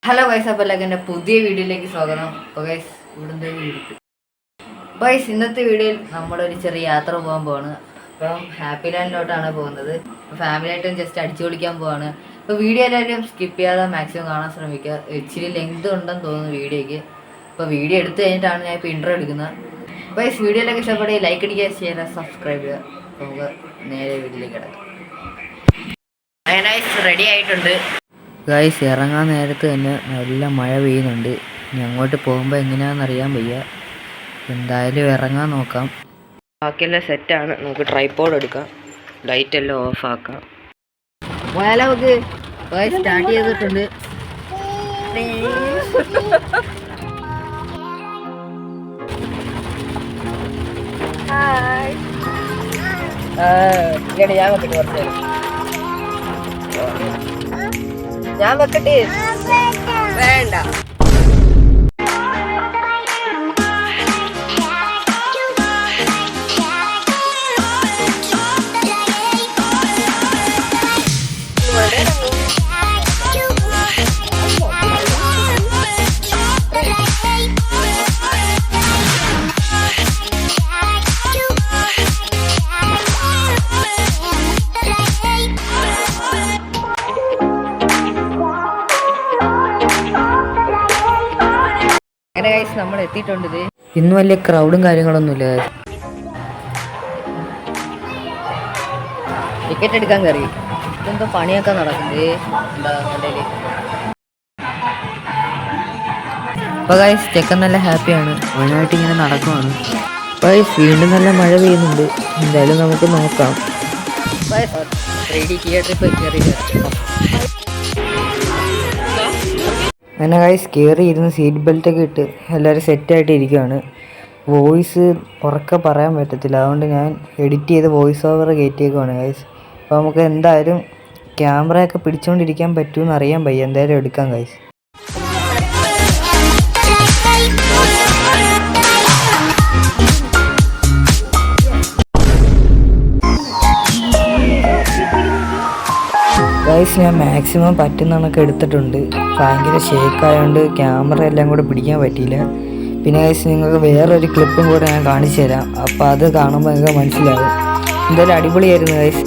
Hello guys, അപ്പോൾ എൻ്റെ പുതിയ വീഡിയോയിലേക്ക് സ്വാഗതം. അപ്പോൾ ഗൈസ് ഇവിടുത്തെ ഗൈസ് ഇന്നത്തെ വീഡിയോയിൽ നമ്മളൊരു ചെറിയ യാത്ര പോകാൻ പോവാണ്. അപ്പം ഹാപ്പി ലാൻഡിലോട്ടാണ് പോകുന്നത്. അപ്പോൾ ഫാമിലിയായിട്ടും ജസ്റ്റ് അടിച്ചു പൊളിക്കാൻ പോവാണ്. അപ്പോൾ വീഡിയോ എല്ലാവരും സ്കിപ്പ് ചെയ്യാതെ മാക്സിമം കാണാൻ ശ്രമിക്കുക. ഇച്ചിരി ലെങ്ത് ഉണ്ടെന്ന് തോന്നുന്നു വീഡിയോയ്ക്ക്. അപ്പോൾ വീഡിയോ എടുത്തു കഴിഞ്ഞിട്ടാണ് ഞാൻ ഇപ്പോൾ ഇൻട്രോ എടുക്കുന്നത്. അപ്പോൾ ഗൈസ് വീഡിയോയിലേക്ക് ഇഷ്ടപ്പെടുക, ലൈക്ക് അടിക്കുക, ഷെയർ ചെയ്യുക, സബ്സ്ക്രൈബ് ചെയ്യുക. നമുക്ക് നേരെ വീഡിയോയിലേക്ക് കിടക്കാം. റെഡി ആയിട്ടുണ്ട് ഗൈസ്. ഇറങ്ങാൻ നേരത്ത് തന്നെ നല്ല മഴ പെയ്യുന്നുണ്ട്. ഇനി അങ്ങോട്ട് പോകുമ്പോൾ എങ്ങനെയാണെന്നറിയാൻ വയ്യ. എന്തായാലും ഇറങ്ങാൻ നോക്കാം. ബാക്കിയെല്ലാം സെറ്റാണ്. നമുക്ക് ട്രൈപോഡ് എടുക്കാം, ലൈറ്റ് എല്ലാം ഓഫ് ആക്കാം. പോയാലോ നമുക്ക്. ഗൈസ് സ്റ്റാർട്ട് ചെയ്തിട്ടുണ്ട്. ഞാൻ വെക്കട്ടെ കുറച്ച് നേരം. ഞാൻ വെക്കട്ടെ. വേണ്ട. അങ്ങനെ ഗൈസ് നമ്മൾ എത്തിയിട്ടുണ്ട്. ഇന്ന് വലിയ ക്രൗഡും കാര്യങ്ങളൊന്നുമില്ല. ടിക്കറ്റ് എടുക്കാൻ കയറി. ഇതെന്തോ പണിയൊക്കെ നടക്കുന്നത്. അപ്പോൾ ഗൈസ് ചെക്കൻ നല്ല ഹാപ്പിയാണ്. അവനായിട്ട് ഇങ്ങനെ നടക്കുവാണ്. ഗൈസ് വീണ്ടും നല്ല മഴ പെയ്യുന്നുണ്ട്. എന്തായാലും നമുക്ക് നോക്കാം. 3D തിയേറ്ററിൽ പോയി കയറി. അങ്ങനെ ഗൈസ് കയറി ഇരുന്ന് സീറ്റ് ബെൽറ്റൊക്കെ ഇട്ട് എല്ലാവരും സെറ്റായിട്ട് ഇരിക്കുകയാണ്. വോയിസ് ഉറക്കെ പറയാൻ പറ്റത്തില്ല, അതുകൊണ്ട് ഞാൻ എഡിറ്റ് ചെയ്ത് വോയിസ് ഓവർ കയറ്റിയേക്കുവാണ് ഗൈസ്. അപ്പോൾ നമുക്ക് എന്തായാലും ക്യാമറയൊക്കെ പിടിച്ചുകൊണ്ടിരിക്കാൻ പറ്റുമെന്ന് അറിയാൻ വയ്യ. എന്തായാലും എടുക്കാം ഗൈസ്. ഗൈസ് ഞാൻ മാക്സിമം പറ്റുന്നതൊക്കെ എടുത്തിട്ടുണ്ട്. ഭയങ്കര ഷേക്കായതുകൊണ്ട് ക്യാമറ എല്ലാം കൂടെ പിടിക്കാൻ പറ്റിയില്ല. പിന്നെ ഗൈസ് നിങ്ങൾക്ക് വേറൊരു ക്ലിപ്പും കൂടെ ഞാൻ കാണിച്ചു തരാം. അപ്പോൾ അത് കാണുമ്പോൾ നിങ്ങൾക്ക് മനസ്സിലാവും. എന്തായാലും അടിപൊളിയായിരുന്നു ഗൈസ്.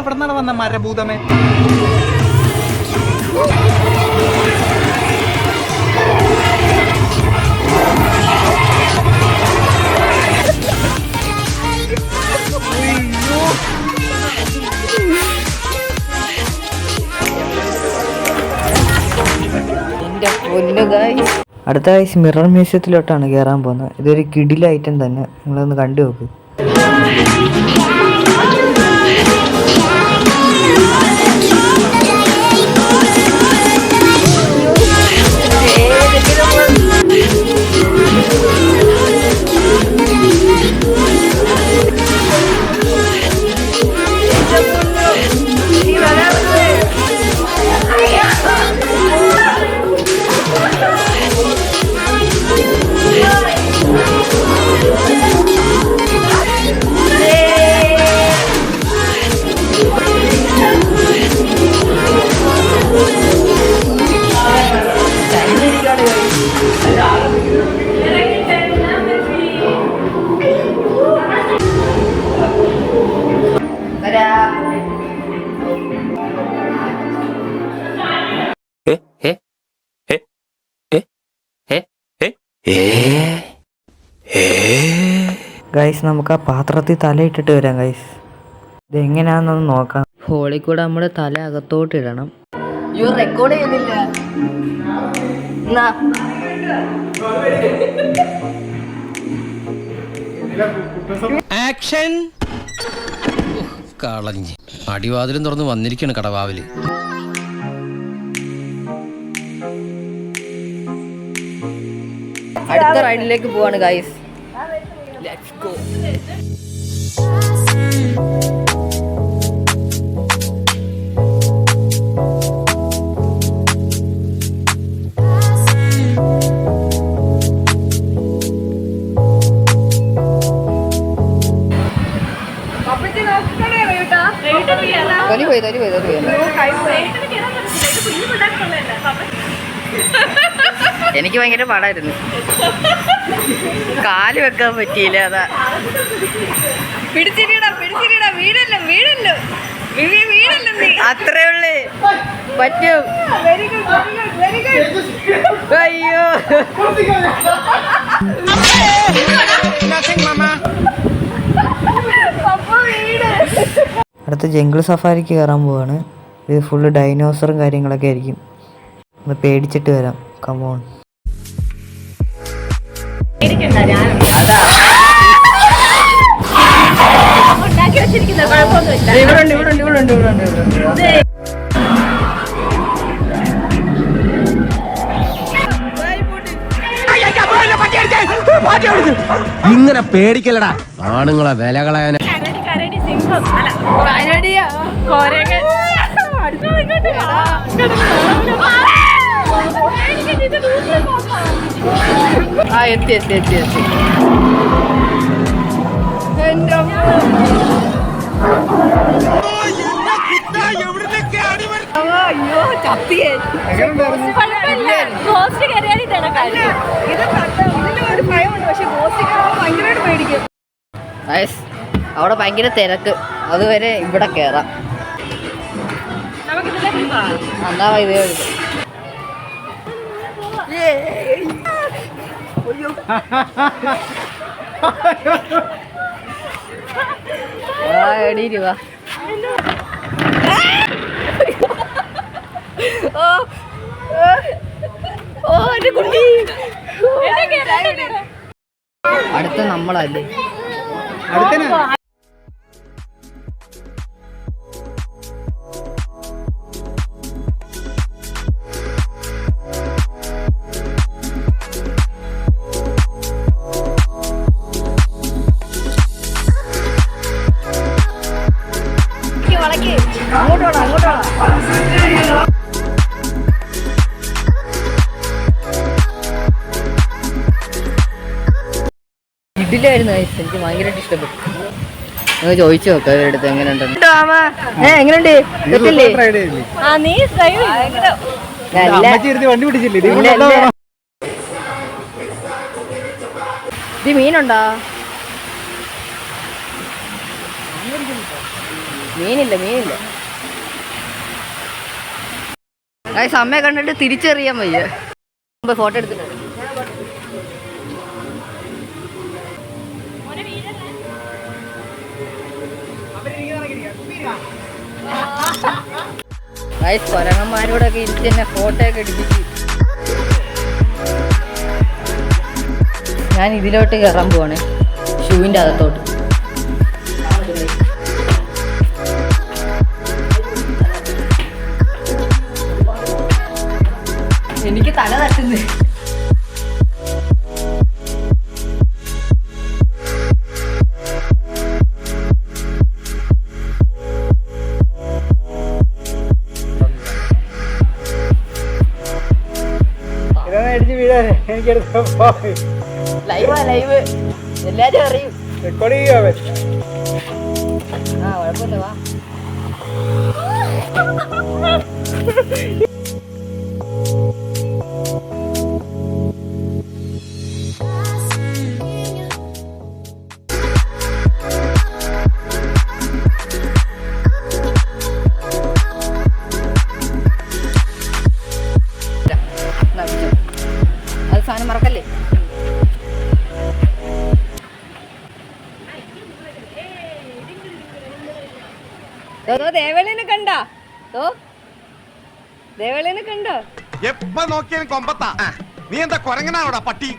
എവിടെന്നാണ് വന്ന മരഭൂതമേ? അടുത്ത ആഴ്ച മിറർ മ്യൂസിയത്തിലോട്ടാണ് കയറാൻ പോകുന്നത്. ഇതൊരു കിടില ഐറ്റം തന്നെ. നിങ്ങളൊന്ന് കണ്ടു നോക്ക്. ഗൈസ് നമുക്ക് ആ പാത്രത്തിൽ തലയിട്ടിട്ട് വരാം ഗൈസ്. ഇതെങ്ങനെയാണെന്നൊന്ന് നോക്കാം. ഹോളിൽ കൂടെ നമ്മുടെ തല അകത്തോട്ട് ഇടണം. റെക്കോർഡ് ചെയ്യുന്നില്ല. ആക്ഷൻ. കളഞ്ഞ് അടിവാതിലും തുറന്ന് വന്നിരിക്കുകയാണ് കടവാവില്. അടുത്ത റൈഡിലേക്ക് പോവാണ് ഗൈസ്. Let's go. തൊലി പോയി തൊലി പോയി തൊലി പോയി. എനിക്ക് ഭയങ്കര പാടായിരുന്നു, കാല് വെക്കാൻ പറ്റിയില്ല. അതാ അത്രേ ഉള്ളു പറ്റും. അയ്യോ അടുത്ത ജംഗിൾ സഫാരിക്ക് കയറാൻ പോവാണ്. ഇത് ഫുള്ള് ഡൈനോസറും കാര്യങ്ങളൊക്കെ ആയിരിക്കും. ഒന്ന് പേടിച്ചിട്ട് വരാം. കമോൺ. ഇങ്ങനെ പേടിക്കലടാ ആണുങ്ങളെ വില കളയാൻ. എത്തി എത്തി എത്തി എത്തി. അയ്യോ ചത്തിയേ. അവിടെ ഭയങ്കര തിരക്ക്, അതുവരെ ഇവിടെ കേറാം. എന്നാ ഇതേ എടുക്കും. എടീ വാ. അടുത്ത നമ്മളല്ലേ. ഇഡിലായിരുന്നു എനിക്ക് ഭയങ്കരമായിട്ട് ഇഷ്ടപ്പെട്ടു. നിങ്ങൾ ചോദിച്ചു നോക്കാം അവരുടെ അടുത്ത് എങ്ങനെയുണ്ടെന്ന്. എങ്ങനെയുണ്ട്? ഇത് മീനുണ്ടോ? മീനില്ല മീനില്ല. അമ്മയെ കണ്ടിട്ട് തിരിച്ചറിയാൻ വയ്യ. ഫോട്ടോ എടുത്തിട്ടുണ്ട്. കൊരങ്ങന്മാരോടൊക്കെ ഇരിച്ച് തന്നെ ഫോട്ടോ ഒക്കെ എടുപ്പിച്ച് ഞാൻ ഇതിലോട്ട് കയറാൻ പോവാണ്, ഷൂവിൻ്റെ അകത്തോട്ട്. എനിക്ക് തല തട്ടുന്നു. ലൈവാ ലൈവ്, എല്ലാരും അറിയും. ആ കുഴപ്പമില്ല വാ. അത് സാധനം മറക്കല്ലേ. ദേവളിനെ കണ്ടോ? ദേവളിനെ കണ്ടോ? എപ്പ നോക്കിയാലും കൊമ്പത്താ. നീ എന്താ കൊരങ്ങനാണോടാ പട്ടി?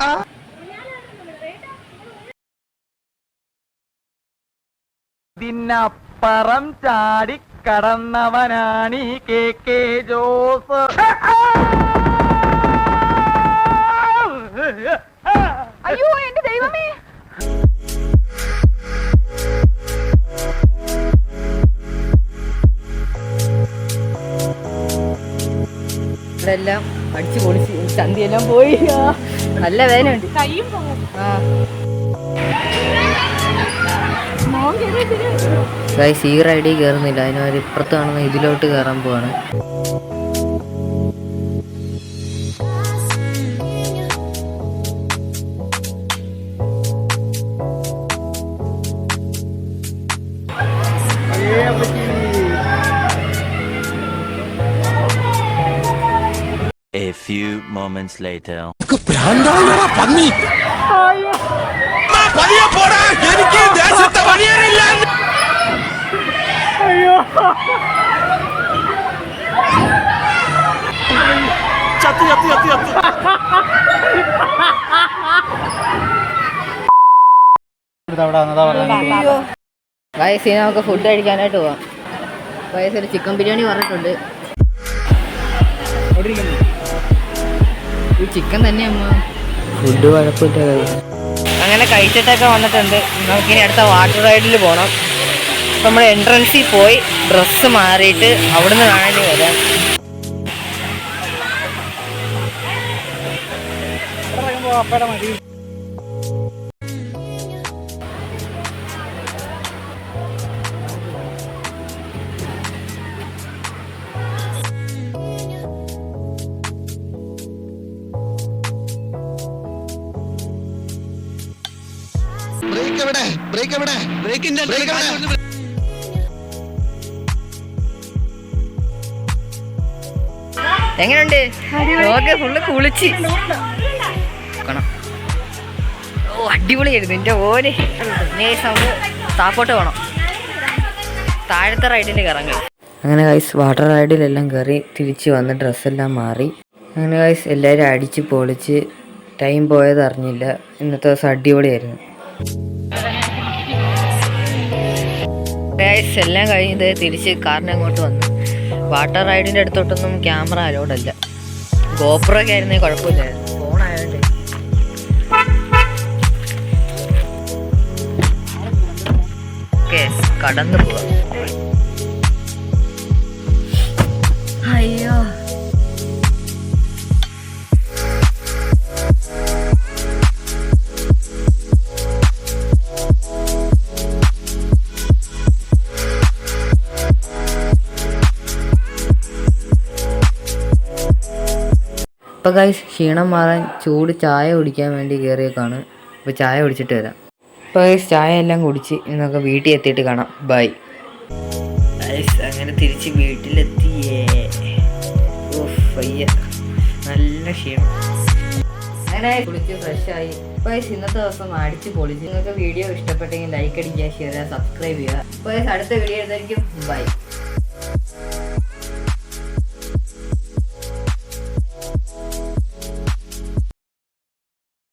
ഇതിനപ്പുറം ചാടി കടന്നവനാണീ KK ജോസ്. അയ്യോ എന്റെ ദൈവമേ. ഇവിടെ എല്ലാം അടിച്ചു പൊളിച്ച് ചന്തിയെല്ലാം പോയി. നല്ല വേദനയുണ്ട്. കയ്യും പോകും. ആ ഗൈസ് ഈ റൈഡിൽ കയറുന്നില്ല, അതിനൊരു ഇപ്പുറത്ത് കാണുന്ന ഇതിലോട്ട് കയറാൻ പോവാണ്. A few moments later. പന്നി പതിയെ പോടാ, എനിക്ക് ദേശത്തെ വഴിയേറില്ല. ഗൈസ് ഇനി നമുക്ക് ഫുഡ് കഴിക്കാനായിട്ട് പോവാം. ഗൈസ് ഒരു ചിക്കൻ ബിരിയാണി പറഞ്ഞിട്ടുണ്ട്. ഈ ചിക്കൻ തന്നെ അമ്മ ഫുഡ് കുഴപ്പമില്ല. അങ്ങനെ കഴിച്ചിട്ടൊക്കെ വന്നിട്ടുണ്ട്. നമുക്കിനി അടുത്ത വാട്ടർ റൈഡിൽ പോകണം. അപ്പം നമ്മൾ എൻട്രൻസിൽ പോയി ഡ്രസ്സ് മാറിയിട്ട് അവിടുന്ന് വേണമെങ്കിൽ വരാം. എങ്ങനെയുണ്ട്? ഓക്കെ, ഫുള്ള് കുളിച്ച്. ഓ അടിപൊളിയായിരുന്നു എൻ്റെ ഓര്. നമുക്ക് താപ്പോട്ട് പോകണം, താഴത്തെ റൈഡിൽ കയറാൻ. അങ്ങനെ ഗൈസ് വാട്ടർ റൈഡിലെല്ലാം കയറി തിരിച്ച് വന്ന് ഡ്രസ്സെല്ലാം മാറി. അങ്ങനെ ഗൈസ് എല്ലാവരും അടിച്ച് പൊളിച്ച് ടൈം പോയത് അറിഞ്ഞില്ല. ഇന്നത്തെ ദിവസം അടിപൊളിയായിരുന്നു. ഗൈസ് എല്ലാം കഴിഞ്ഞത് തിരിച്ച് കാറിന് അങ്ങോട്ട് വന്നു. Water റൈഡിൻ്റെ അടുത്തോട്ടൊന്നും camera അലോഡല്ല. ഗോപ്രൊക്കെ ആയിരുന്നെങ്കിൽ കുഴപ്പമില്ലായിരുന്നു, ഫോണായതുകൊണ്ട്. ഓക്കെ, കടന്നു പോവാം. അയ്യോ അപ്പോൾ ഗൈസ് ക്ഷീണം മാറാൻ ചൂട് ചായ കുടിക്കാൻ വേണ്ടി കയറിയേക്കാണ്. അപ്പോൾ ചായ കുടിച്ചിട്ട് വരാം. അപ്പോൾ ഗൈസ് ചായ എല്ലാം കുടിച്ച് ഇന്നൊക്കെ വീട്ടിൽ എത്തിയിട്ട് കാണാം. Bye guys. അങ്ങനെ തിരിച്ച് വീട്ടിലെത്തിയേ. വയ്യ, നല്ല ക്ഷീണം. അങ്ങനെ കുളിച്ച് ഫ്രഷായി. അപ്പോൾ ഗൈസ് ഇന്നത്തെ ദിവസം അടിച്ച് പൊളിച്ച്. നിങ്ങൾക്ക് വീഡിയോ ഇഷ്ടപ്പെട്ടെങ്കിൽ ലൈക്ക് അടിക്കുക, ഷെയർ ചെയ്യുക, സബ്സ്ക്രൈബ് ചെയ്യുക. അപ്പോൾ ഗൈസ് അടുത്ത വീഡിയോ എടുത്തായിരിക്കും. ബൈ.